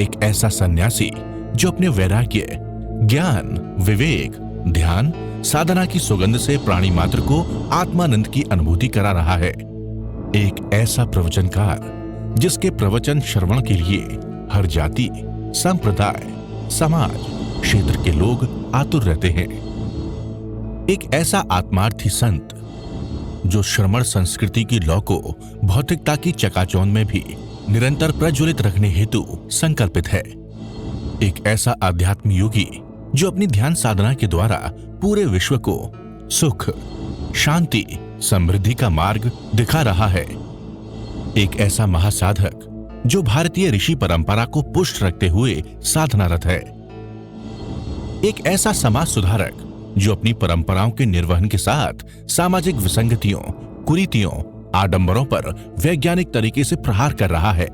एक ऐसा सन्यासी जो अपने वैराग्य, ज्ञान, विवेक, ध्यान, साधना की सुगंध से प्राणी मात्र को आत्मानंद की अनुभूति करा रहा है। एक ऐसा प्रवचनकार जिसके प्रवचन श्रवण के लिए हर जाति, संप्रदाय, समाज, क्षेत्र के लोग आतुर रहते हैं। एक ऐसा आत्मार्थी संत जो श्रमण संस्कृति की लौ को भौतिकता की चकाचौंध में भी निरंतर प्रज्वलित रखने हेतु संकल्पित है। एक ऐसा आध्यात्म योगी जो अपनी ध्यान साधना के द्वारा पूरे विश्व को सुख, शांति, समृद्धि का मार्ग दिखा रहा है। एक ऐसा महासाधक जो भारतीय ऋषि परंपरा को पुष्ट रखते हुए साधनारत है। एक ऐसा समाज सुधारक जो अपनी परंपराओं के निर्वहन के साथ सामाजिक विसंगतियों, कुरीतियों, आडंबरों पर वैज्ञानिक तरीके से प्रहार कर रहा है।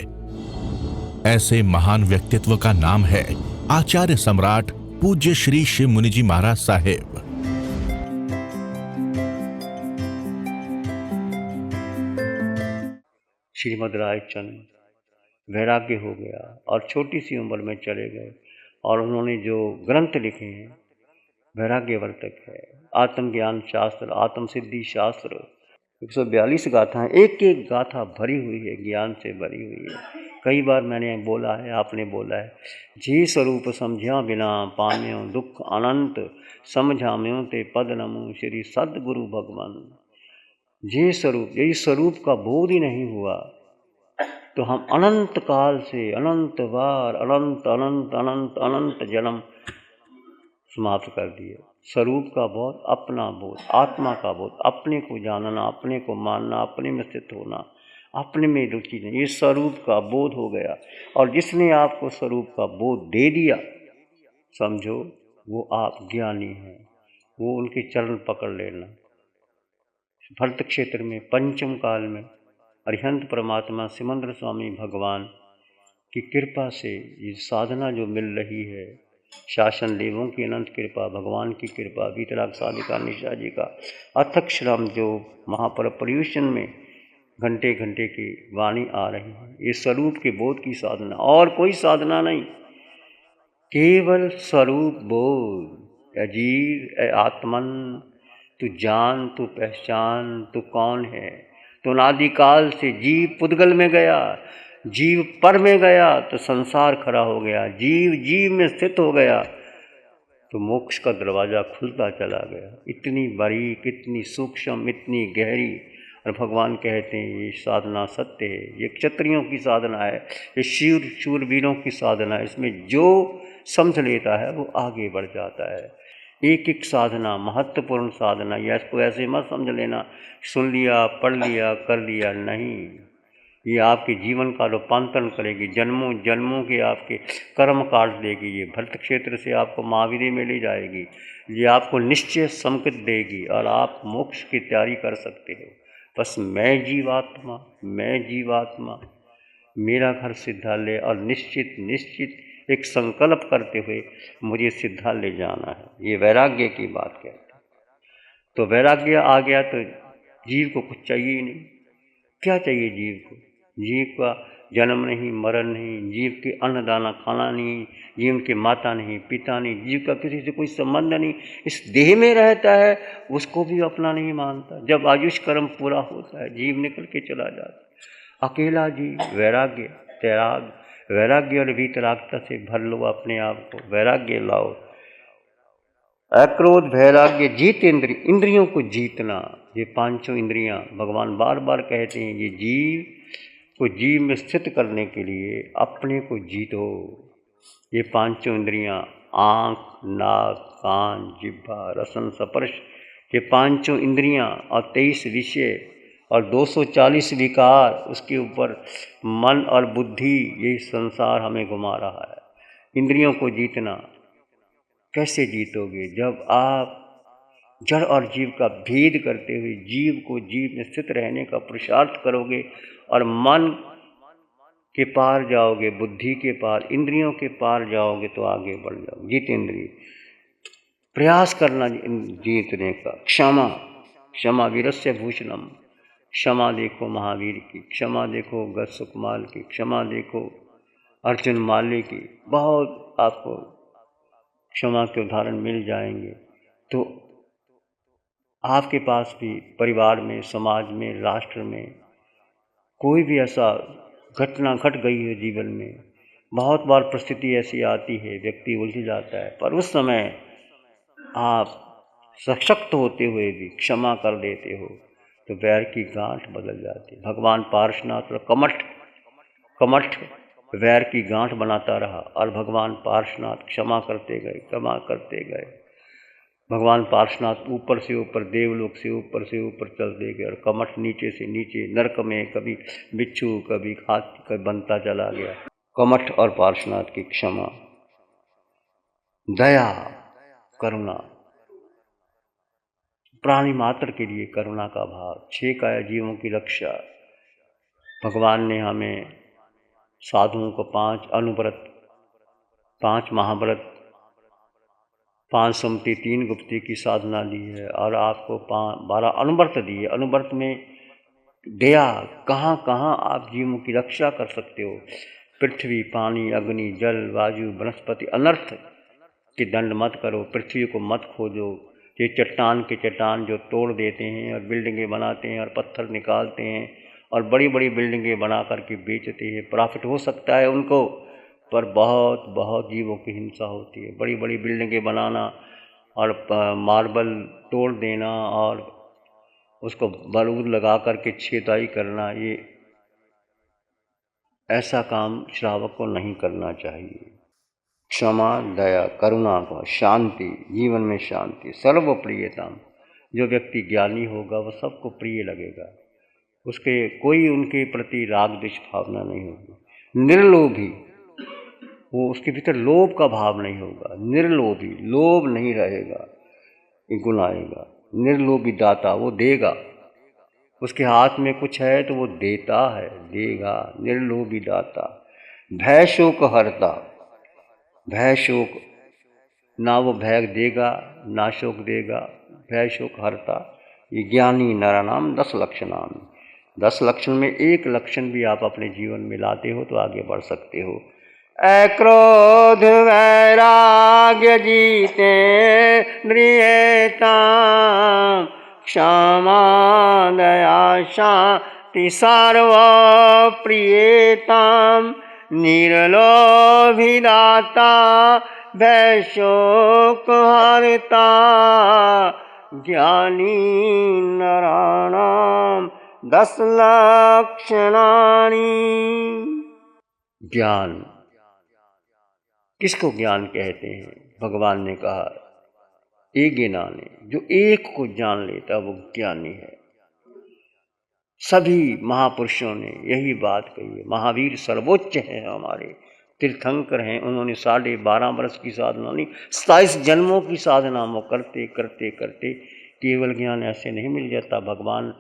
ऐसे महान व्यक्तित्व का नाम है आचार्य सम्राट पूज्य श्री शिव मुनि जी महाराज साहेब। श्रीमद रायचंद वैराग्य हो गया और छोटी सी उम्र में चले गए और उन्होंने जो ग्रंथ लिखे हैं वैराग्यवर्तक है, आत्मज्ञान शास्त्र, आत्म सिद्धि शास्त्र, 142 गाथाएं, एक एक गाथा भरी हुई है, ज्ञान से भरी हुई है। कई बार मैंने बोला है, आपने बोला है, जी स्वरूप समझा बिना पाम्यो दुख अनंत, समझाम्यो ते पद नमो श्री सदगुरु भगवान। जी स्वरूप, यही स्वरूप का बोध ही नहीं हुआ तो हम अनंत काल से अनंत बार अनंत अनंत अनंत अनंत जन्म समाप्त कर दिए। स्वरूप का बोध, अपना बोध, आत्मा का बोध, अपने को जानना, अपने को मानना, अपने में स्थित होना, अपने में रुचि नहीं, ये स्वरूप का बोध हो गया। और जिसने आपको स्वरूप का बोध दे दिया, समझो वो आप ज्ञानी हैं, वो उनके चरण पकड़ लेना। भरत क्षेत्र में पंचम काल में अरिहंत परमात्मा सिमंद्र स्वामी भगवान की कृपा से ये साधना जो मिल रही है, शासन देवों की अनंत कृपा, भगवान की कृपा, वीतराग सालिका निशा जी का अथक श्रम जो महापर पर्यूषण में घंटे घंटे की वाणी आ रही है, ये स्वरूप के बोध की साधना, और कोई साधना नहीं, केवल स्वरूप बोध। अजीर आत्मन, तू जान, तू पहचान, तू कौन है। तो अनादिकाल से जीव पुद्गल में गया, जीव पर में गया तो संसार खड़ा हो गया, जीव जीव में स्थित हो गया तो मोक्ष का दरवाज़ा खुलता चला गया। इतनी बारीक, इतनी सूक्ष्म, इतनी गहरी। और भगवान कहते हैं ये साधना सत्य है, ये क्षत्रियों की साधना है, ये शूरवीरों की साधना है। इसमें जो समझ लेता है वो आगे बढ़ जाता है। एक एक साधना महत्वपूर्ण साधना, या इसको ऐसे मत समझ लेना सुन लिया, पढ़ लिया, कर लिया, नहीं। ये आपके जीवन का रूपांतरण करेगी, जन्मों जन्मों के आपके कर्म काट देगी। ये भरत क्षेत्र से आपको महावीरी में ले जाएगी, ये आपको निश्चय संकेत देगी और आप मोक्ष की तैयारी कर सकते हो। बस मैं जीवात्मा, मैं जीवात्मा, मेरा घर सिद्धालय, और निश्चित निश्चित एक संकल्प करते हुए मुझे सिद्धालय जाना है। ये वैराग्य की बात कहते हैं। तो वैराग्य आ गया तो जीव को कुछ चाहिए ही नहीं। क्या चाहिए जीव को? जीव का जन्म नहीं, मरण नहीं, जीव के अन्न दाना खाना नहीं, जीव के माता नहीं, पिता नहीं, जीव का किसी से कोई संबंध नहीं, इस देह में रहता है, उसको भी अपना नहीं मानता। जब आयुष कर्म पूरा होता है जीव निकल के चला जाता है। अकेला जीव, वैराग्य, त्याग, वैराग्य और वीतरागता से भर लो अपने आप को, वैराग्य लाओ। अक्रोध, वैराग्य, जीत इंद्रियों को जीतना। ये पांचों इंद्रियां भगवान बार बार कहते हैं, ये जीव को जीव में स्थित करने के लिए अपने को जीतो। ये पांचों इंद्रियां, आँख, नाक, कान, जिह्वा, रसन, स्पर्श, ये पांचों इंद्रियां और 23 विषय और 240 विकार, उसके ऊपर मन और बुद्धि, ये संसार हमें घुमा रहा है। इंद्रियों को जीतना कैसे जीतोगे? जब आप जड़ और जीव का भेद करते हुए जीव को जीव में स्थित रहने का पुरुषार्थ करोगे और मन के पार जाओगे, बुद्धि के पार, इंद्रियों के पार जाओगे तो आगे बढ़ जाओगे। जीत इंद्रिय, प्रयास करना जीतने का। क्षमा, क्षमा वीरस्य भूषणम, क्षमा देखो महावीर की, क्षमा देखो सुकुमार की, क्षमा देखो अर्जुन माल्य की बहुत आपको क्षमा के उदाहरण मिल जाएंगे। तो आपके पास भी परिवार में, समाज में, राष्ट्र में कोई भी ऐसा घटना घट गई है जीवन में, बहुत बार परिस्थिति ऐसी आती है, व्यक्ति उलझ जाता है, पर उस समय आप सशक्त होते हुए भी क्षमा कर देते हो तो वैर की गांठ बदल जाती है। भगवान पार्श्वनाथ और कमठ वैर की गांठ बनाता रहा और भगवान पार्श्वनाथ क्षमा करते गए, क्षमा करते गए। भगवान पार्श्वनाथ ऊपर से ऊपर, देवलोक से ऊपर चलते गए और कमठ नीचे से नीचे नरक में कभी बिच्छू, कभी हाथी, कभी बनता चला गया। कमठ और पार्श्वनाथ की क्षमा, दया, करुणा, प्राणी मात्र के लिए करुणा का भाव, 6 काया जीवों की रक्षा। भगवान ने हमें साधुओं को 5 अनुव्रत, 5 महाव्रत, 5 समति, 3 गुप्ती की साधना दी है और आपको 12 अनुव्रत दिए। अनुव्रत में दया, कहाँ कहाँ आप जीवों की रक्षा कर सकते हो। पृथ्वी, पानी, अग्नि, जल, वायु, वनस्पति, अनर्थ के दंड मत करो, पृथ्वी को मत खोजो। ये चट्टान के चट्टान जो तोड़ देते हैं और बिल्डिंगें बनाते हैं और पत्थर निकालते हैं और बड़ी बड़ी बिल्डिंगें बना करके बेचते हैं, प्रॉफिट हो सकता है उनको, पर बहुत बहुत जीवों की हिंसा होती है। बड़ी बड़ी बिल्डिंगें बनाना और मार्बल तोड़ देना और उसको बारूद लगा करके छेदाई करना, ये ऐसा काम श्रावक को नहीं करना चाहिए। क्षमा, दया, करुणा का, शांति, जीवन में शांति, सर्वप्रियता। जो व्यक्ति ज्ञानी होगा वह सबको प्रिय लगेगा, उसके कोई उनके प्रति राग द्वेष भावना नहीं होगी। निर्लोभी, वो उसके भीतर लोभ का भाव नहीं होगा। निर्लोभी, लोभ नहीं रहेगा, ये गुण आएगा। निर्लोभी दाता, वो देगा, उसके हाथ में कुछ है तो वो देता है, देगा। निर्लोभी दाता। भय शोक हरता, भय शोक, ना वो भय देगा ना शोक देगा, भय शोक हरता। ये ज्ञानी नराणाम 10 लक्षणाम, 10 लक्षण में एक लक्षण भी आप अपने जीवन में लाते हो तो आगे बढ़ सकते हो। अक्रोध वैराग्य जीते प्रियता, क्षमा दया शांति सर्व प्रियता, निर्लोभी दाता भय शोक हरता, ज्ञानी नराणाम 10 लक्षणानि। ज्ञान, किसको ज्ञान कहते हैं? भगवान ने कहा एक ज्ञानी, जो एक को जान लेता वो ज्ञानी है। सभी महापुरुषों ने यही बात कही है। महावीर सर्वोच्च हैं, हमारे तीर्थंकर हैं, उन्होंने 12.5 वर्ष की साधना नहीं, 27 जन्मों की साधना वो करते करते करते केवल ज्ञान ऐसे नहीं मिल जाता। भगवान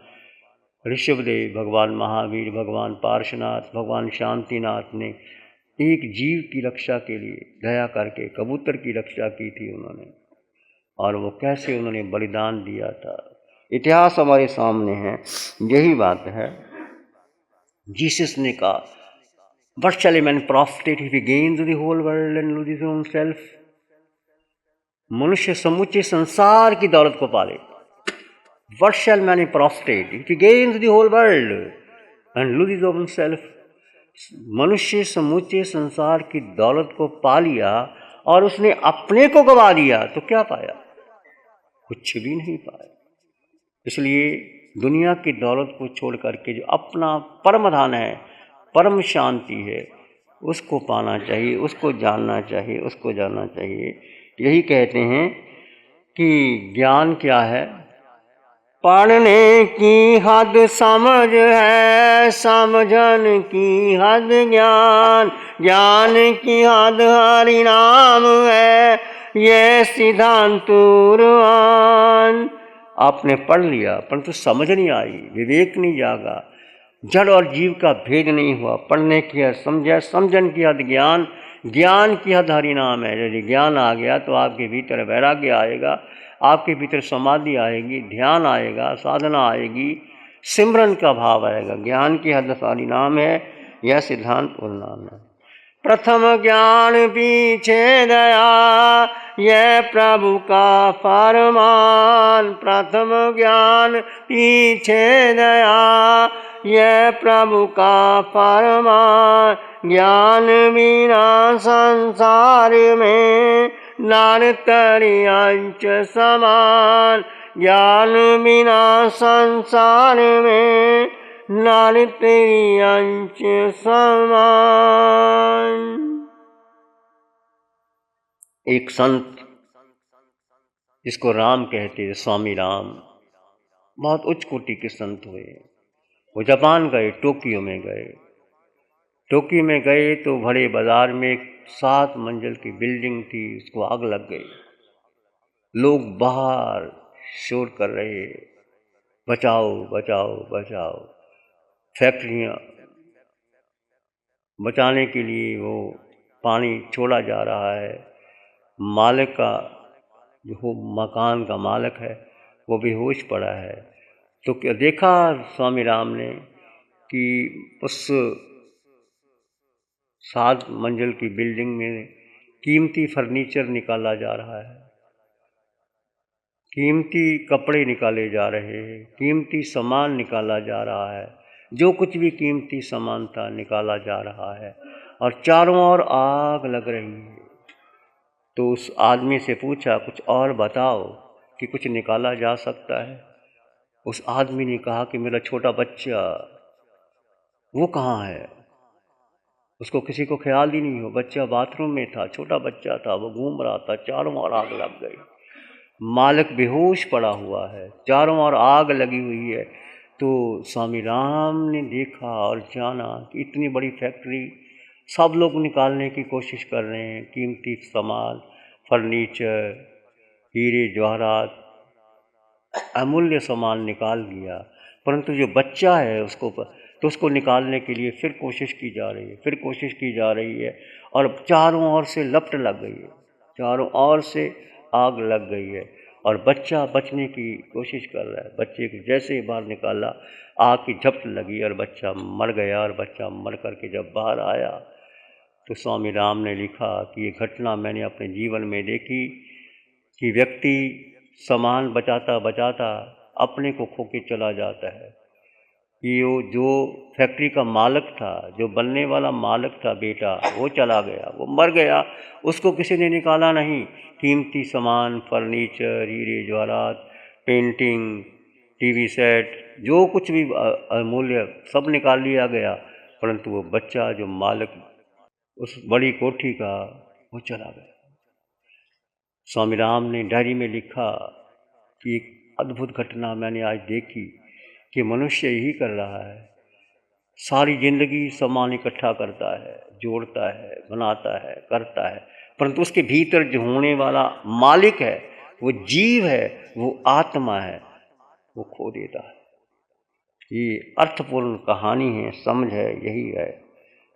ऋषभदेव, भगवान महावीर, भगवान पार्श्वनाथ, भगवान शांतिनाथ ने एक जीव की रक्षा के लिए दया करके कबूतर की रक्षा की थी उन्होंने, और वो कैसे उन्होंने बलिदान दिया था, इतिहास हमारे सामने है। यही बात है, जीसस ने कहा what shall a man profit if he gains the whole world and loses his own self. मनुष्य समुचे संसार की दौलत को पाले। What shall man profit if he gains the whole world and loses his own self. मनुष्य समूचे संसार की दौलत को पा लिया और उसने अपने को गवा दिया तो क्या पाया? कुछ भी नहीं पाया। इसलिए दुनिया की दौलत को छोड़ करके जो अपना परम धान है, परम शांति है, उसको पाना चाहिए, उसको जानना चाहिए, उसको जानना चाहिए। यही कहते हैं कि ज्ञान क्या है? पढ़ने की हद समझ है, समझन की हद ज्ञान, ज्ञान की हद हरि नाम है, ये सिद्धांत उर्वान। आपने पढ़ लिया परंतु समझ नहीं आई, विवेक नहीं जागा, जड़ और जीव का भेद नहीं हुआ। पढ़ने की हद समझ, समझन की हद ज्ञान, ज्ञान की हद हरि नाम है। यदि ज्ञान आ गया तो आपके भीतर वैराग्य आएगा, आपके भीतर समाधि आएगी, ध्यान आएगा, साधना आएगी, सिमरन का भाव आएगा। ज्ञान की हद हरि नाम है, यह सिद्धांत उर्नाम है। प्रथम ज्ञान पीछे दया, यह प्रभु का फरमान। प्रथम ज्ञान पीछे दया, यह प्रभु का फरमान। ज्ञान बिना संसार में नारतरी अंश समान। ज्ञान बिना संसार में नारतरी अंश समान। एक संत जिसको राम कहते थे, स्वामी राम, बहुत उच्च कोटि के संत हुए। वो जापान गए, टोक्यो में गए। टोक्यो में गए तो बड़े बाजार में एक 7 मंजिल की बिल्डिंग थी, उसको आग लग गई। लोग बाहर शोर कर रहे, बचाओ बचाओ बचाओ। फैक्ट्रियाँ बचाने के लिए वो पानी छोड़ा जा रहा है। मालिक का, जो मकान का मालिक है, वो बेहोश पड़ा है। तो क्या देखा स्वामी राम ने कि उस 7 मंजिल की बिल्डिंग में कीमती फर्नीचर निकाला जा रहा है, कीमती कपड़े निकाले जा रहे हैं, कीमती सामान निकाला जा रहा है। जो कुछ भी कीमती सामान था निकाला जा रहा है और चारों ओर आग लग रही है। तो उस आदमी से पूछा, कुछ और बताओ कि कुछ निकाला जा सकता है। उस आदमी ने कहा कि मेरा छोटा बच्चा, वो कहाँ है? उसको किसी को ख्याल ही नहीं हो। बच्चा बाथरूम में था, छोटा बच्चा था, वो घूम रहा था, चारों ओर आग लग गई। मालिक बेहोश पड़ा हुआ है, चारों ओर आग लगी हुई है। तो स्वामी राम ने देखा और जाना कि इतनी बड़ी फैक्ट्री, सब लोग निकालने की कोशिश कर रहे हैं, कीमती सामान, फर्नीचर, हीरे जवाहरात, अमूल्य सामान निकाल लिया, परंतु जो बच्चा है उसको निकालने के लिए फिर कोशिश की जा रही है, फिर कोशिश की जा रही है और चारों ओर से लपट लग गई है, चारों ओर से आग लग गई है और बच्चा बचने की कोशिश कर रहा है। बच्चे को जैसे ही बाहर निकाला, आग की झपट लगी और बच्चा मर गया। और बच्चा मर कर के जब बाहर आया तो स्वामी राम ने लिखा कि ये घटना मैंने अपने जीवन में देखी कि व्यक्ति सामान बचाता बचाता अपने को खो के चला जाता है। कि वो जो फैक्ट्री का मालिक था, जो बनने वाला मालिक था बेटा, वो चला गया, वो मर गया, उसको किसी ने निकाला नहीं। कीमती सामान, फर्नीचर, हीरे जवाहरात, पेंटिंग, टीवी सेट, जो कुछ भी अमूल्य, सब निकाल लिया गया, परंतु वो बच्चा जो मालिक उस बड़ी कोठी का, वो चला गया। स्वामी राम ने डायरी में लिखा कि एक अद्भुत घटना मैंने आज देखी कि मनुष्य यही कर रहा है, सारी जिंदगी सामान इकट्ठा करता है, जोड़ता है, बनाता है, करता है, परंतु उसके भीतर जो होने वाला मालिक है, वो जीव है, वो आत्मा है, वो खो देता है। ये अर्थपूर्ण कहानी है, समझ है, यही है।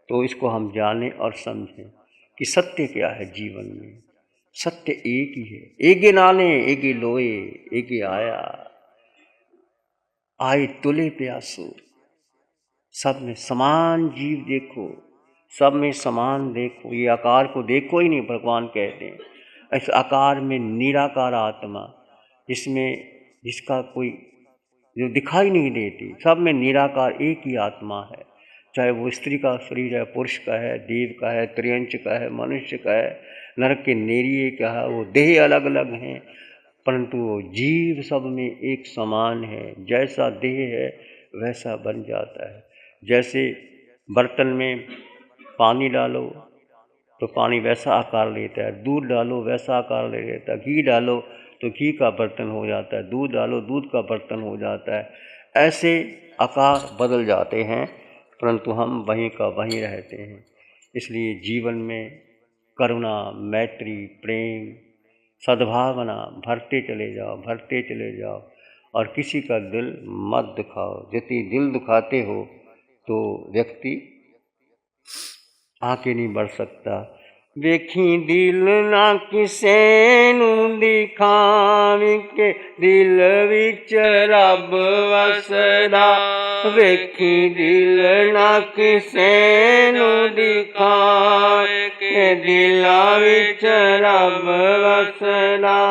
तो इसको हम जानें और समझें कि सत्य क्या है जीवन में। सत्य एक ही है, एके नाने एके लोए एके आया, आए तुले प्यासो। सब में समान जीव देखो, सब में समान देखो, ये आकार को देखो ही नहीं, भगवान कहते हैं। इस आकार में निराकार आत्मा, जिसका कोई जो दिखाई नहीं देती, सब में निराकार एक ही आत्मा है। चाहे वो स्त्री का शरीर है, पुरुष का है, देव का है, त्रियंच का है, मनुष्य का है, नरक के नेरिये का है, वो देह अलग अलग हैं, परंतु वो जीव सब में एक समान है। जैसा देह है वैसा बन जाता है। जैसे बर्तन में पानी डालो तो पानी वैसा आकार लेता है, दूध डालो वैसा आकार ले लेता है, घी डालो तो घी का बर्तन हो जाता है, दूध डालो दूध का बर्तन हो जाता है। ऐसे आकार बदल जाते हैं, परंतु हम वहीं का वहीं रहते हैं। इसलिए जीवन में करुणा, मैत्री, प्रेम, सद्भावना भरते चले जाओ, भरते चले जाओ और किसी का दिल मत दुखाओ। यदि दिल दुखाते हो तो व्यक्ति आगे नहीं बढ़ सकता। ਵੇਖੀ ਦਿਲ ਨਾ ਕਿਸੇ ਨੂੰ ਦਿਖਾਵੀ ਕੇ ਦਿਲ ਵਿੱਚ ਰੱਬ ਵਸਦਾ ਵੇਖੀ ਦਿਲ ਨਾ ਕਿਸੇ ਨੂੰ ਦਿਖਾਵੇ ਕੇ ਦਿਲਾਂ ਵਿੱਚ ਰੱਬ ਵਸਦਾ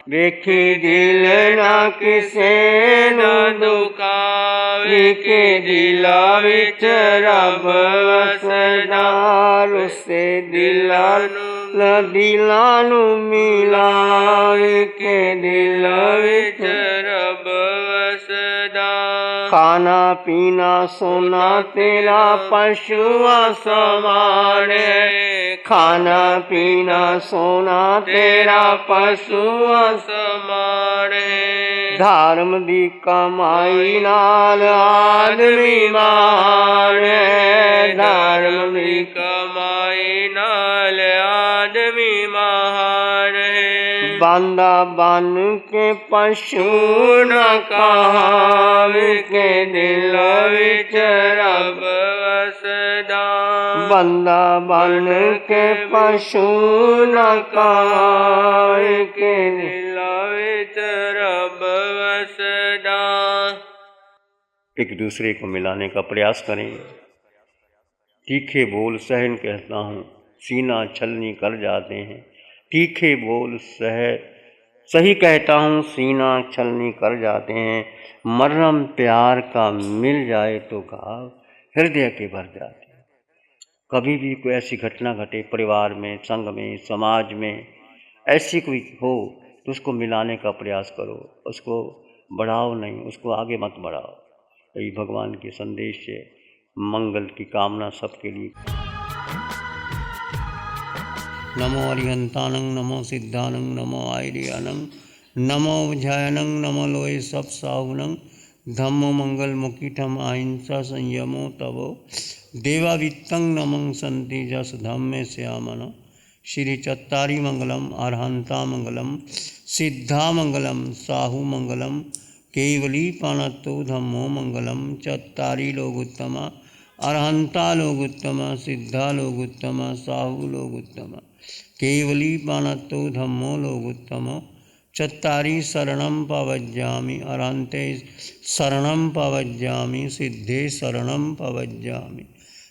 ਵੇਖੀ ਦਿਲ ਨਾ ਕਿਸੇ ਨੂੰ ਦੁਖਾਵੇ ਕੇ ਦਿਲਾਂ ਵਿੱਚ ਰੱਬ ਵਸਦਾ ਰੁੱਸੇ ਦਿਲਾਂ ਨੂੰ ਮਿਲਾਵੇ ਕੇ ਦਿਲ ਵਿੱਚ ਰੱਬ ਵਸਦਾ ਖਾਣਾ ਪੀਣਾ ਸੋਨਾ ਤੇਰਾ ਪਸ਼ੂਆਂ ਸਮਾਣੇ ਖਾਣਾ ਪੀਣਾ ਸੋਨਾ ਤੇਰਾ ਪਸ਼ੂਆਂ ਸਮਾਣੇ ਧਰਮ ਦੀ ਕਮਾਈ ਨਾਲ ਆਦਮੀ ਮਾਣੇ ਧਰਮ ਦੀ ਕਮਾਈ ਨਾਲ ਆਦਮੀ ਮਾਣੇ ਬਾਂਦਾ ਬਨ ਕੇ ਪਸ਼ੂ ਨਾ ਕਹਾਵੇ ਕੇ ਦਿਲ ਵਿੱਚ ਰੱਬ ਵਸਦਾ ਬੰਦਾ ਬਨ ਕੇ ਪਸ਼ੂ ਨਾ ਕਹਾਵੇ ਕੇ ਦਿਲ ਵਿੱਚ ਰੱਬ वसदा। एक दूसरे को मिलाने का प्रयास करेंगे। तीखे बोल सहन कहता हूँ सीना छलनी कर जाते हैं तीखे बोल सही कहता हूँ सीना छलनी कर जाते हैं मरहम प्यार का मिल जाए तो घाव हृदय के भर जाते हैं। कभी भी कोई ऐसी घटना घटे परिवार में संघ में समाज में ऐसी कोई हो तो उसको मिलाने का प्रयास करो उसको बढ़ाओ नहीं उसको आगे मत बढ़ाओ। यही भगवान के संदेश से मंगल की कामना सबके लिए। नमो अरिहंतानं नमो सिद्धानं नमो आयर्यानं नमो विजयानं नमो लोय सब साहुनं धम्मो मंगल मुकीठम अहिंसा संयमो तवो देवावित्तं नमं संति जस धम्मे श्यामन श्री चत्तारी मंगलम अरहंता मंगलम सिद्धा मंगलम साहु मंगलम केवली पाणत्तो धम्मो मंगलम चत्तारी लोगुत्तम अरहंता लोगुत्तम सिद्धा लोगुत्तम साहु लोगुत्तम केवली पाणत्तो धम्मो लोगुत्तम चत्तारी शरणं पवज्जामि अरहंते शरणं पवज्जामि सिद्धे शरणं पवज्जामि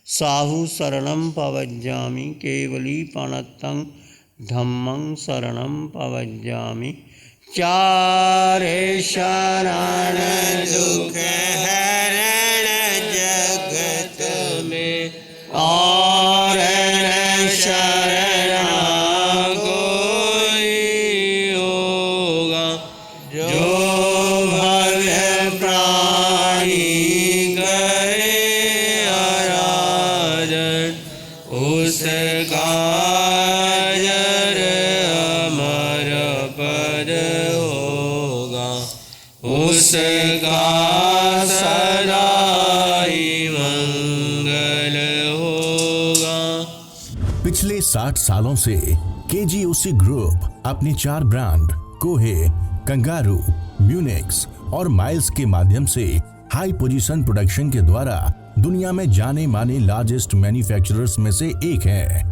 साहु शरणं पवज्जामि केवली पाणत्तं धम्मं शरणं पवज्जामि। चारे शरण दुख हरण जगत में और शरण कोई होगा जो भव्य प्राणी करे आराधन उसका उसका सदा ही मंगल होगा। पिछले 60 सालों से केजीओसी ग्रुप अपने 4 ब्रांड कोहे, कंगारू, म्यूनिक्स और माइल्स के माध्यम से हाई पोजीशन प्रोडक्शन के द्वारा दुनिया में जाने माने लार्जेस्ट मैन्युफैक्चरर्स में से एक है।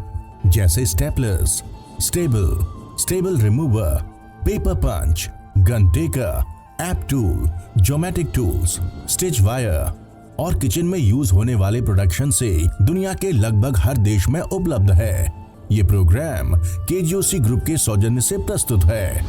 जैसे staplers, staple remover, paper punch, gun tacker, app tool, geometric tools, stitch wire और किचन में यूज होने वाले प्रोडक्शन से दुनिया के लगभग हर देश में उपलब्ध है। ये प्रोग्राम केजीओसी ग्रुप के सौजन्य से प्रस्तुत है।